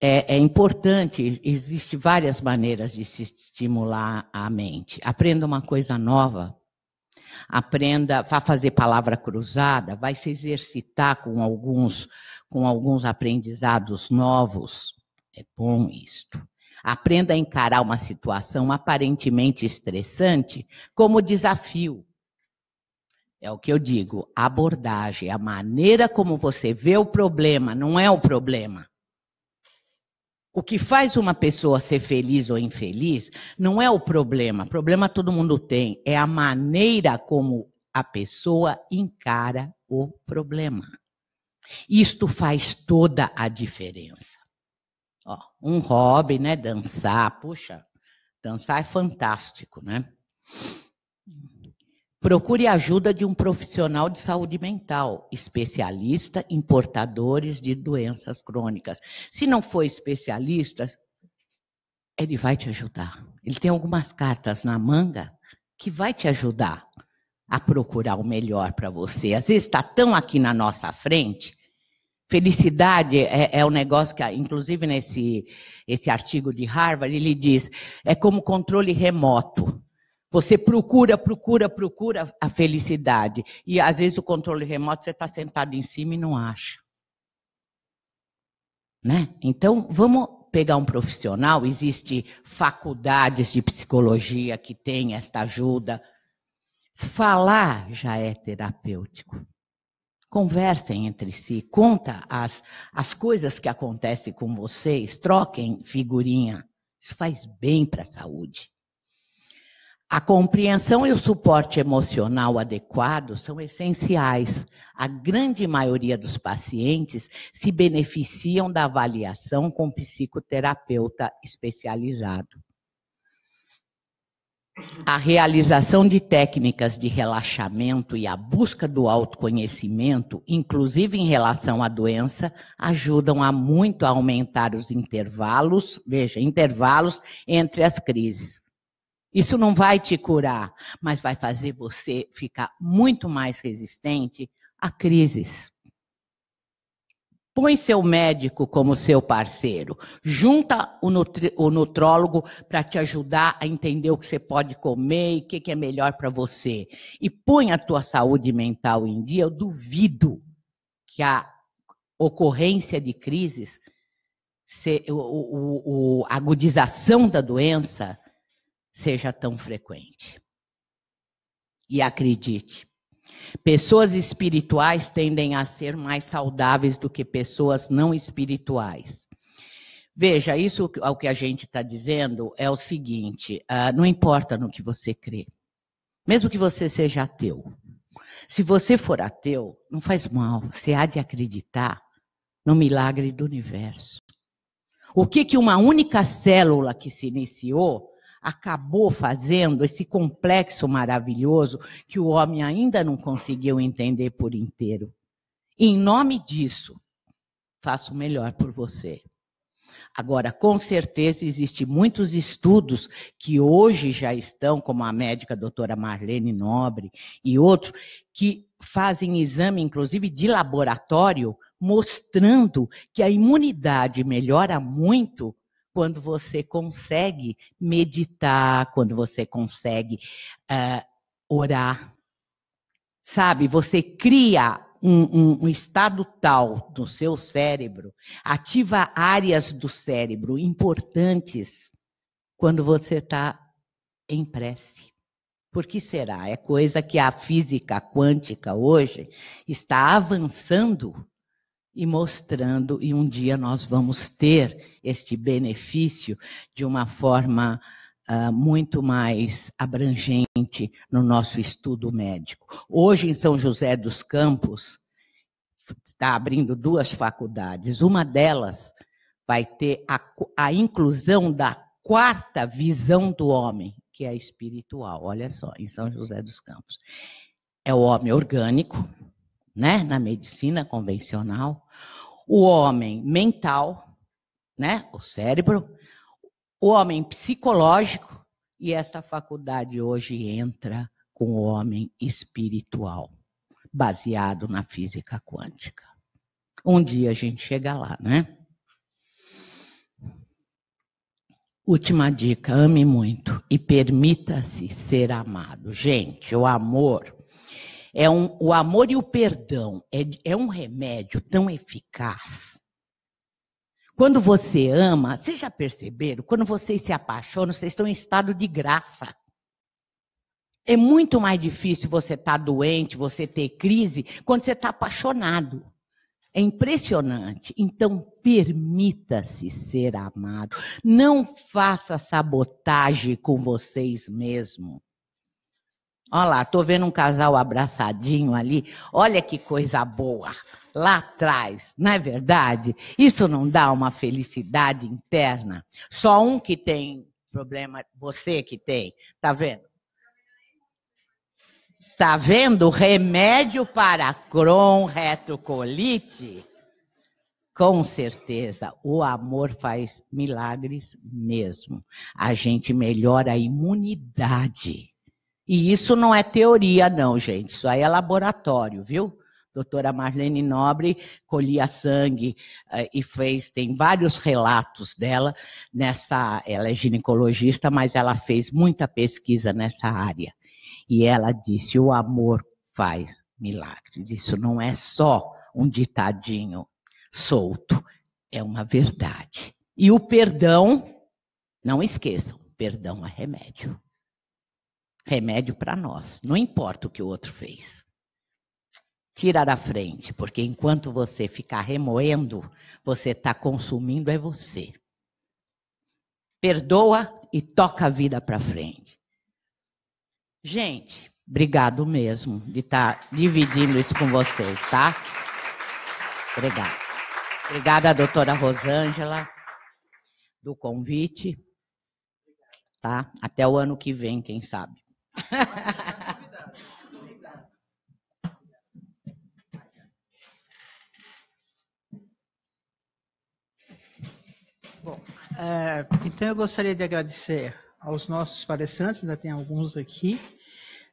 É importante, existem várias maneiras de se estimular a mente. Aprenda uma coisa nova. Aprenda, vá fazer palavra cruzada, vai se exercitar com alguns aprendizados novos. É bom isto. Aprenda a encarar uma situação aparentemente estressante como desafio. É o que eu digo, abordagem, a maneira como você vê o problema, não é o problema. O que faz uma pessoa ser feliz ou infeliz não é o problema todo mundo tem, é a maneira como a pessoa encara o problema. Isto faz toda a diferença. Ó, um hobby, né? Dançar, puxa, dançar é fantástico, né? Procure a ajuda de um profissional de saúde mental, especialista em portadores de doenças crônicas. Se não for especialista, ele vai te ajudar. Ele tem algumas cartas na manga que vai te ajudar a procurar o melhor para você. Às vezes está tão aqui na nossa frente. Felicidade é um negócio que, inclusive esse artigo de Harvard, ele diz, é como controle remoto. Você procura a felicidade. E às vezes o controle remoto você está sentado em cima e não acha. Né? Então, vamos pegar um profissional. Existem faculdades de psicologia que têm esta ajuda. Falar já é terapêutico. Conversem entre si, conta as coisas que acontecem com vocês, troquem figurinha. Isso faz bem para a saúde. A compreensão e o suporte emocional adequado são essenciais. A grande maioria dos pacientes se beneficiam da avaliação com psicoterapeuta especializado. A realização de técnicas de relaxamento e a busca do autoconhecimento, inclusive em relação à doença, ajudam muito a aumentar os intervalos, veja, intervalos entre as crises. Isso não vai te curar, mas vai fazer você ficar muito mais resistente a crises. Põe seu médico como seu parceiro. Junta o nutrólogo para te ajudar a entender o que você pode comer e o que é melhor para você. E põe a tua saúde mental em dia. Eu duvido que a ocorrência de crises, a agudização da doença, seja tão frequente. E acredite, pessoas espirituais tendem a ser mais saudáveis do que pessoas não espirituais. Veja, isso o que a gente está dizendo é o seguinte, não importa no que você crê, mesmo que você seja ateu. Se você for ateu, não faz mal, você há de acreditar no milagre do universo. O que uma única célula que se iniciou acabou fazendo esse complexo maravilhoso que o homem ainda não conseguiu entender por inteiro. Em nome disso, faço o melhor por você. Agora, com certeza, existem muitos estudos que hoje já estão, como a médica doutora Marlene Nobre e outros, que fazem exame, inclusive, de laboratório, mostrando que a imunidade melhora muito quando você consegue meditar, quando você consegue orar. Sabe, você cria um estado tal no seu cérebro, ativa áreas do cérebro importantes quando você está em prece. Por que será? É coisa que a física quântica hoje está avançando e mostrando, e um dia nós vamos ter este benefício de uma forma muito mais abrangente no nosso estudo médico. Hoje, em São José dos Campos, está abrindo 2 faculdades. Uma delas vai ter a inclusão da 4ª visão do homem, que é a espiritual. Olha só, em São José dos Campos. É o homem orgânico, né, na medicina convencional, o homem mental, né, o cérebro, o homem psicológico, e essa faculdade hoje entra com o homem espiritual, baseado na física quântica. Um dia a gente chega lá, né? Última dica, ame muito e permita-se ser amado. Gente, o amor... o amor e o perdão é um remédio tão eficaz. Quando você ama, vocês já perceberam? Quando vocês se apaixonam, vocês estão em estado de graça. É muito mais difícil você estar doente, você ter crise, quando você está apaixonado. É impressionante. Então, permita-se ser amado. Não faça sabotagem com vocês mesmos. Olha lá, tô vendo um casal abraçadinho ali. Olha que coisa boa. Lá atrás, não é verdade? Isso não dá uma felicidade interna? Só um que tem problema, você que tem. Tá vendo? Tá vendo? Remédio para Crohn, retrocolite? Com certeza, o amor faz milagres mesmo. A gente melhora a imunidade. E isso não é teoria, não, gente. Isso aí é laboratório, viu? Doutora Marlene Nobre colhia sangue e tem vários relatos dela ela é ginecologista, mas ela fez muita pesquisa nessa área. E ela disse, o amor faz milagres. Isso não é só um ditadinho solto, é uma verdade. E o perdão, não esqueçam, perdão é remédio. Remédio para nós, não importa o que o outro fez. Tira da frente, porque enquanto você ficar remoendo, você está consumindo é você. Perdoa e toca a vida para frente. Gente, obrigado mesmo de estar dividindo isso com vocês, tá? Obrigada. Obrigada, doutora Rosângela, do convite. Tá? Até o ano que vem, quem sabe. Bom, então eu gostaria de agradecer aos nossos palestrantes, ainda tem alguns aqui,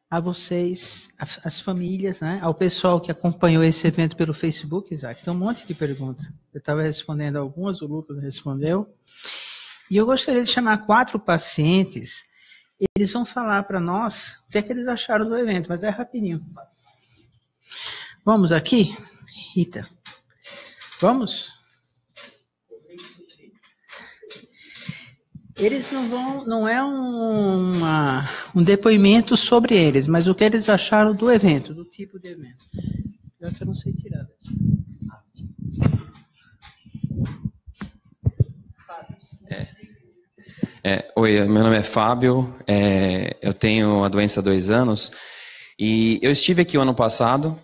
a vocês, as famílias, né, ao pessoal que acompanhou esse evento pelo Facebook, Isaac. Tem um monte de perguntas. Eu estava respondendo algumas, o Lucas respondeu. E eu gostaria de chamar 4 pacientes. Eles vão falar para nós o que é que eles acharam do evento, mas é rapidinho. Vamos aqui? Rita. Vamos? Eles não é um depoimento sobre eles, mas o que eles acharam do evento, do tipo de evento. Eu não sei tirar. Oi, meu nome é Fábio, eu tenho a doença há 2 anos e eu estive aqui o ano passado.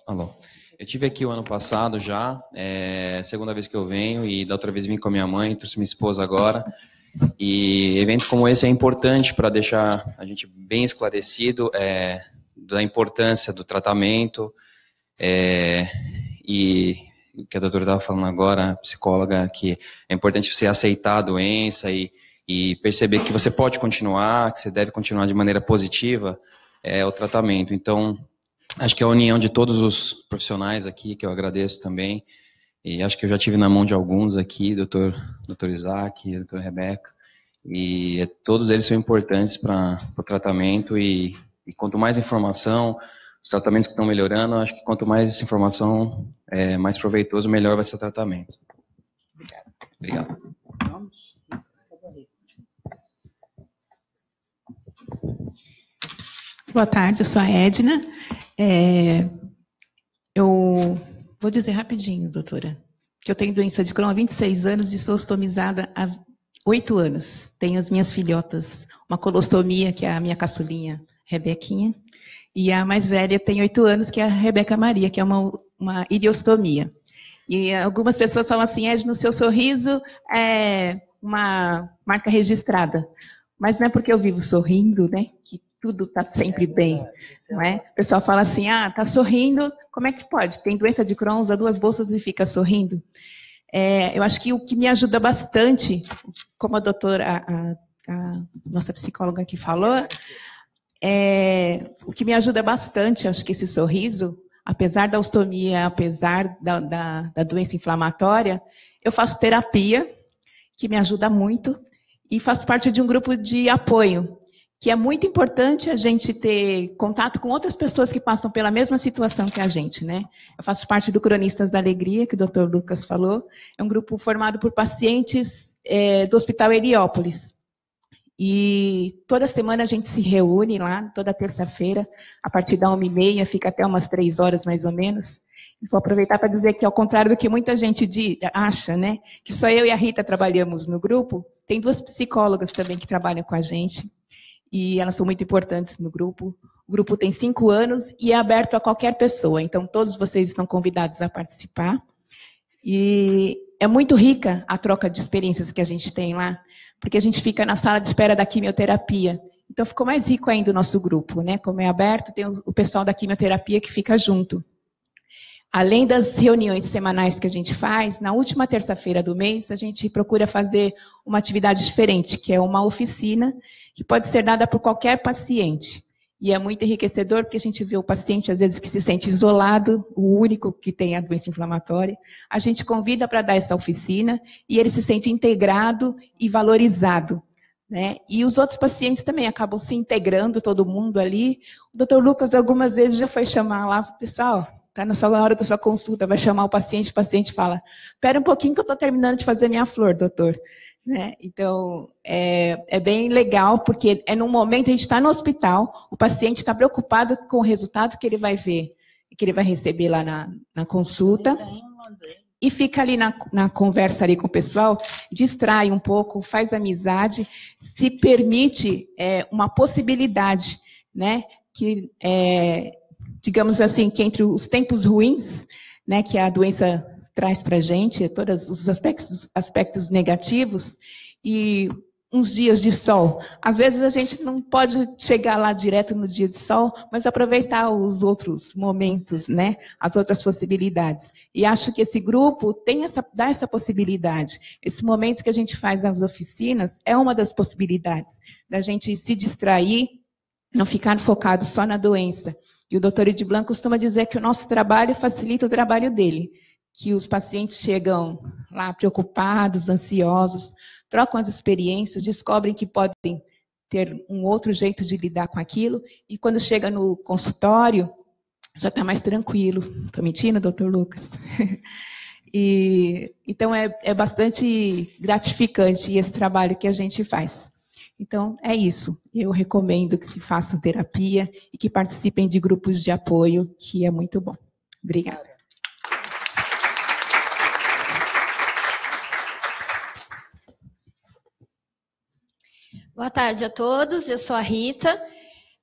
Alô. Eu estive aqui o ano passado já, segunda vez que eu venho, e da outra vez vim com a minha mãe, trouxe minha esposa agora. E evento como esse é importante para deixar a gente bem esclarecido da importância do tratamento e o que a doutora estava falando agora, a psicóloga, que é importante você aceitar a doença e perceber que você pode continuar, que você deve continuar de maneira positiva o tratamento. Então, acho que é a união de todos os profissionais aqui, que eu agradeço também, e acho que eu já tive na mão de alguns aqui, doutor Isaac, doutora Rebeca, e todos eles são importantes para o tratamento, e quanto mais informação, os tratamentos que estão melhorando, acho que quanto mais essa informação, mais proveitoso, melhor vai ser o tratamento. Obrigado. Boa tarde, eu sou a Edna. Eu vou dizer rapidinho, doutora, que eu tenho doença de Crohn há 26 anos e sou ostomizada há 8 anos. Tenho as minhas filhotas, uma colostomia, que é a minha caçulinha, Rebequinha, e a mais velha tem 8 anos, que é a Rebeca Maria, que é uma ileostomia. E algumas pessoas falam assim, Edna, no seu sorriso é uma marca registrada. Mas não é porque eu vivo sorrindo, né, que tudo está sempre bem, não é? O pessoal fala assim, está sorrindo, como é que pode? Tem doença de Crohn, usa 2 bolsas e fica sorrindo. Eu acho que o que me ajuda bastante, como a doutora, a nossa psicóloga aqui falou, o que me ajuda bastante, acho que esse sorriso, apesar da ostomia, apesar da doença inflamatória, eu faço terapia, que me ajuda muito, e faço parte de um grupo de apoio, que é muito importante a gente ter contato com outras pessoas que passam pela mesma situação que a gente, né? Eu faço parte do Cronistas da Alegria, que o Dr. Lucas falou. É um grupo formado por pacientes do Hospital Heliópolis. E toda semana a gente se reúne lá, toda terça-feira, a partir da 1h30, fica até umas 3 horas mais ou menos. E vou aproveitar para dizer que, ao contrário do que muita gente acha, né, que só eu e a Rita trabalhamos no grupo, tem 2 psicólogas também que trabalham com a gente. e elas são muito importantes no grupo. O grupo tem 5 anos e é aberto a qualquer pessoa, então todos vocês estão convidados a participar. E é muito rica a troca de experiências que a gente tem lá, porque a gente fica na sala de espera da quimioterapia. Então ficou mais rico ainda o nosso grupo, né? Como é aberto, tem o pessoal da quimioterapia que fica junto. Além das reuniões semanais que a gente faz, na última terça-feira do mês, a gente procura fazer uma atividade diferente, que é uma oficina, que pode ser dada por qualquer paciente. E é muito enriquecedor, porque a gente vê o paciente, às vezes, que se sente isolado, o único que tem a doença inflamatória. A gente convida para dar essa oficina, e ele se sente integrado e valorizado, né? E os outros pacientes também acabam se integrando, todo mundo ali. O doutor Lucas, algumas vezes, já foi chamar lá, pessoal, está na hora da sua consulta, vai chamar o paciente fala, espera um pouquinho que eu estou terminando de fazer minha flor, doutor. Né? Então, é bem legal, porque é num momento, a gente está no hospital, o paciente está preocupado com o resultado que ele vai ver, que ele vai receber lá na consulta, e fica ali na conversa ali com o pessoal, distrai um pouco, faz amizade, se permite uma possibilidade, né, que, digamos assim, que entre os tempos ruins, né, que a doença traz para a gente, todos os aspectos negativos, e uns dias de sol. Às vezes a gente não pode chegar lá direto no dia de sol, mas aproveitar os outros momentos, né? As outras possibilidades. E acho que esse grupo dá essa possibilidade. Esse momento que a gente faz nas oficinas é uma das possibilidades da gente se distrair, não ficar focado só na doença. E o Dr. Edblan costuma dizer que o nosso trabalho facilita o trabalho dele, que os pacientes chegam lá preocupados, ansiosos, trocam as experiências, descobrem que podem ter um outro jeito de lidar com aquilo, e quando chega no consultório, já está mais tranquilo. Estou mentindo, doutor Lucas? Então, é bastante gratificante esse trabalho que a gente faz. Então, é isso. Eu recomendo que se façam terapia e que participem de grupos de apoio, que é muito bom. Obrigada. Boa tarde a todos, eu sou a Rita,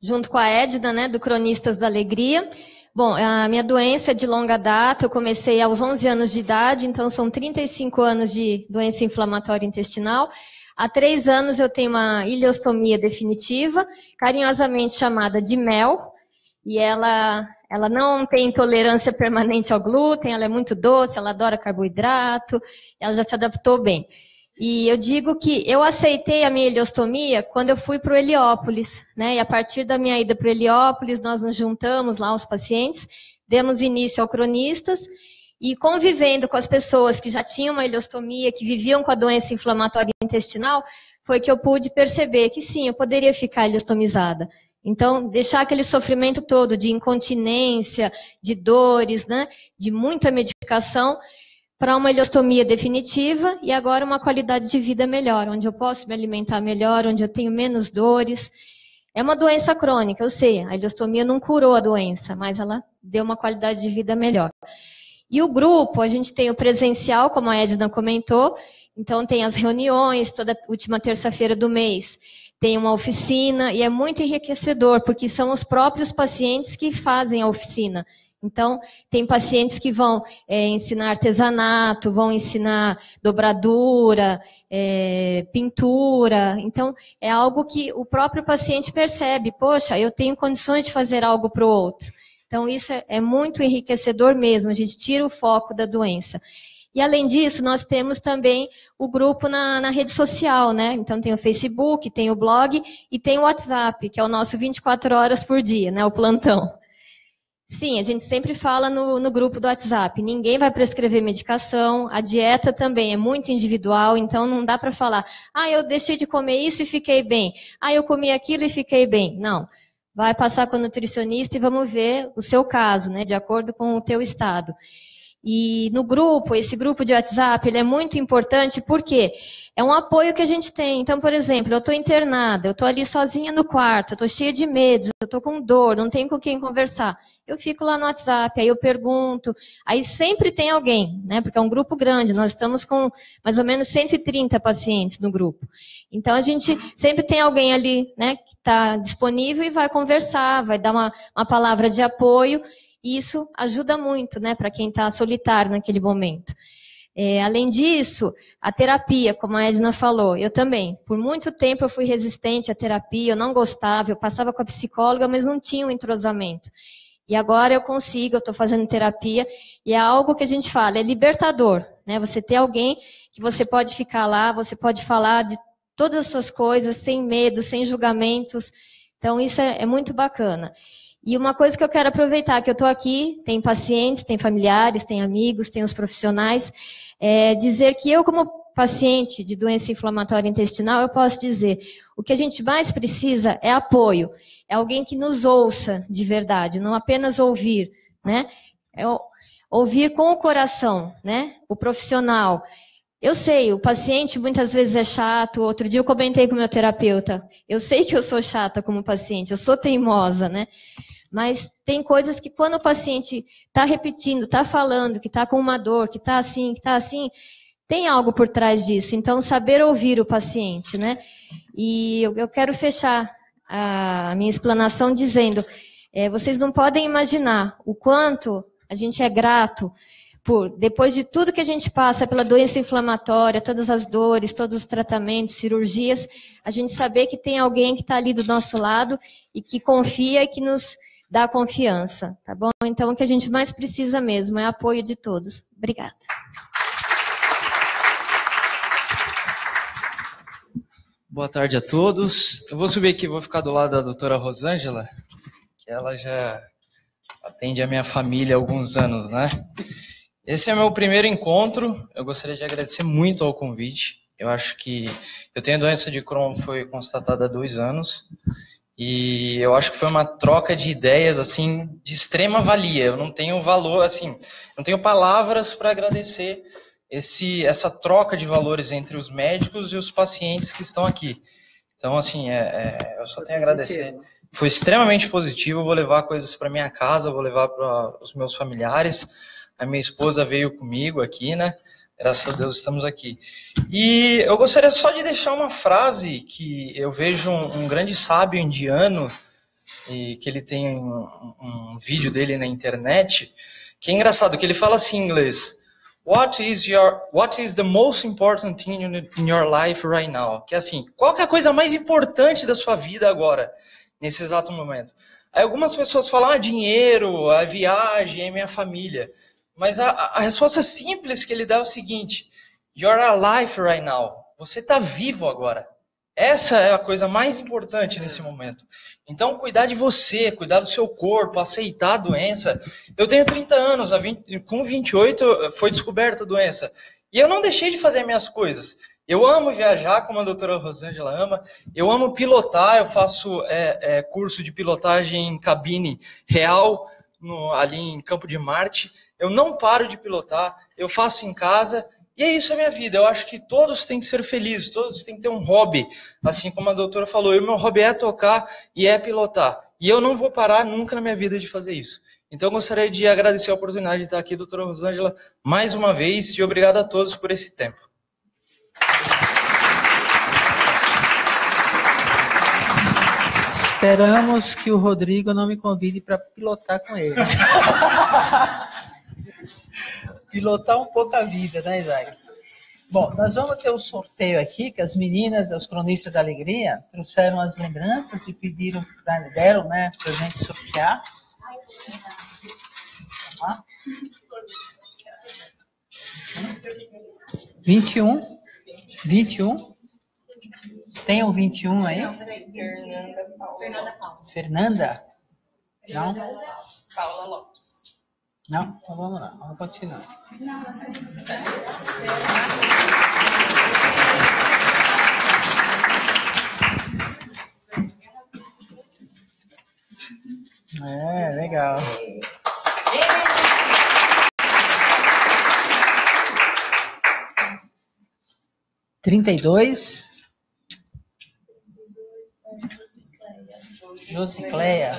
junto com a Edna, né, do Cronistas da Alegria. Bom, a minha doença é de longa data, eu comecei aos 11 anos de idade, então são 35 anos de doença inflamatória intestinal. Há 3 anos eu tenho uma ileostomia definitiva, carinhosamente chamada de mel, e ela não tem intolerância permanente ao glúten, ela é muito doce, ela adora carboidrato, ela já se adaptou bem. E eu digo que eu aceitei a minha ileostomia quando eu fui para o Heliópolis, né? E a partir da minha ida para o Heliópolis, nós nos juntamos lá, os pacientes, demos início ao Cronistas, e convivendo com as pessoas que já tinham uma ileostomia, que viviam com a doença inflamatória intestinal, foi que eu pude perceber que sim, eu poderia ficar ileostomizada. Então, deixar aquele sofrimento todo de incontinência, de dores, né? De muita medicação, para uma ileostomia definitiva e agora uma qualidade de vida melhor, onde eu posso me alimentar melhor, onde eu tenho menos dores. É uma doença crônica, eu sei, a ileostomia não curou a doença, mas ela deu uma qualidade de vida melhor. E o grupo, a gente tem o presencial, como a Edna comentou, então tem as reuniões, toda última terça-feira do mês, tem uma oficina, e é muito enriquecedor, porque são os próprios pacientes que fazem a oficina. Então, tem pacientes que vão ensinar artesanato, vão ensinar dobradura, pintura. Então, é algo que o próprio paciente percebe. Poxa, eu tenho condições de fazer algo para o outro. Então, isso é muito enriquecedor mesmo. A gente tira o foco da doença. E, além disso, nós temos também o grupo na rede social, né? Então, tem o Facebook, tem o blog e tem o WhatsApp, que é o nosso 24 horas por dia, né? O plantão. Sim, a gente sempre fala no grupo do WhatsApp, ninguém vai prescrever medicação, a dieta também é muito individual, então não dá para falar, eu deixei de comer isso e fiquei bem, eu comi aquilo e fiquei bem. Não, vai passar com o nutricionista e vamos ver o seu caso, né, de acordo com o teu estado. E no grupo, esse grupo de WhatsApp, ele é muito importante porque é um apoio que a gente tem. Então, por exemplo, eu estou internada, eu estou ali sozinha no quarto, eu estou cheia de medos, eu estou com dor, não tenho com quem conversar. eu fico lá no WhatsApp, aí eu pergunto, aí sempre tem alguém, né? Porque é um grupo grande, nós estamos com mais ou menos 130 pacientes no grupo. Então, a gente sempre tem alguém ali, né, que está disponível e vai conversar, vai dar uma palavra de apoio, e isso ajuda muito, né, para quem está solitário naquele momento. Além disso, a terapia, como a Edna falou, eu também. Por muito tempo eu fui resistente à terapia, eu não gostava, eu passava com a psicóloga, mas não tinha um entrosamento. E agora eu consigo, eu estou fazendo terapia, e é algo que a gente fala, é libertador, né? Você ter alguém que você pode ficar lá, você pode falar de todas as suas coisas, sem medo, sem julgamentos. Então isso é muito bacana. E uma coisa que eu quero aproveitar, que eu estou aqui, tem pacientes, tem familiares, tem amigos, tem os profissionais, dizer que eu, como paciente de doença inflamatória intestinal, eu posso dizer, o que a gente mais precisa é apoio, é alguém que nos ouça de verdade, não apenas ouvir, né? Ouvir com o coração, né? O profissional. Eu sei, o paciente muitas vezes é chato, outro dia eu comentei com o meu terapeuta, eu sei que eu sou chata como paciente, eu sou teimosa, né? Mas tem coisas que quando o paciente está repetindo, está falando, que está com uma dor, que está assim, tem algo por trás disso. Então, saber ouvir o paciente, né? E eu quero fechar a minha explanação dizendo, vocês não podem imaginar o quanto a gente é grato depois de tudo que a gente passa pela doença inflamatória, todas as dores, todos os tratamentos, cirurgias, a gente saber que tem alguém que está ali do nosso lado e que confia e que nos dá confiança, tá bom? Então, o que a gente mais precisa mesmo é apoio de todos. Obrigada. Boa tarde a todos. Eu vou subir aqui, vou ficar do lado da doutora Rosângela, que ela já atende a minha família há alguns anos, né? Esse é meu primeiro encontro, eu gostaria de agradecer muito ao convite. Eu acho que eu tenho a doença de Crohn, foi constatada há 2 anos, e eu acho que foi uma troca de ideias, assim, de extrema valia. Eu não tenho valor, assim, não tenho palavras para agradecer essa troca de valores entre os médicos e os pacientes que estão aqui. Então, assim, eu só tenho a agradecer. Foi extremamente positivo, eu vou levar coisas para minha casa, vou levar para os meus familiares. A minha esposa veio comigo aqui, né? Graças a Deus estamos aqui. E eu gostaria só de deixar uma frase que eu vejo um grande sábio indiano, e que ele tem um vídeo dele na internet, que é engraçado, que ele fala assim em inglês: What is the most important thing in your life right now? Que é assim, qual que é a coisa mais importante da sua vida agora, nesse exato momento? Aí algumas pessoas falam, dinheiro, a viagem, a minha família. Mas a resposta simples que ele dá é o seguinte: You're alive right now. Você está vivo agora. Essa é a coisa mais importante nesse momento. Então, cuidar de você, cuidar do seu corpo, aceitar a doença. Eu tenho 30 anos, com 28 foi descoberta a doença. E eu não deixei de fazer minhas coisas. Eu amo viajar, como a doutora Rosângela ama. Eu amo pilotar, eu faço curso de pilotagem em cabine real, ali em Campo de Marte. Eu não paro de pilotar, eu faço em casa, e é isso a minha vida. Eu acho que todos têm que ser felizes, todos têm que ter um hobby, assim como a doutora falou. O meu hobby é tocar e é pilotar, e eu não vou parar nunca na minha vida de fazer isso. Então eu gostaria de agradecer a oportunidade de estar aqui, doutora Rosângela, mais uma vez, e obrigado a todos por esse tempo. Esperamos que o Rodrigo não me convide para pilotar com ele. Pilotar um pouco a vida, né, Isaac? Bom, nós vamos ter um sorteio aqui, que as meninas das Cronistas da Alegria trouxeram as lembranças e deram, né, para a gente sortear. Tá? 21. Tem um 21 aí? Não, peraí. Fernanda? Não? Paula Lopes. Não? Então vamos lá, vamos continuar. Legal. 32. Josicléia.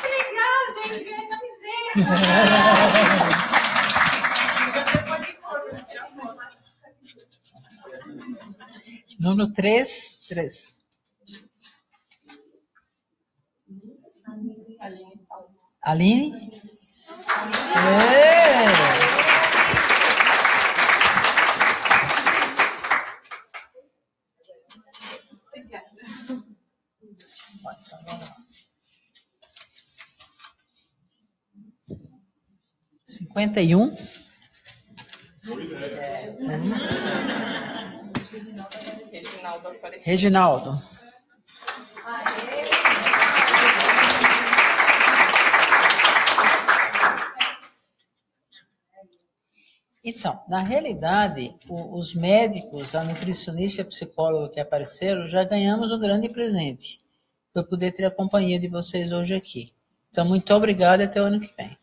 Que legal, gente, ganhei camiseta. Número 3. Aline? Cinquenta e um. Reginaldo. Então, na realidade, os médicos, a nutricionista e a psicóloga que apareceram, já ganhamos um grande presente. Foi poder ter a companhia de vocês hoje aqui. Então, muito obrigado e até o ano que vem.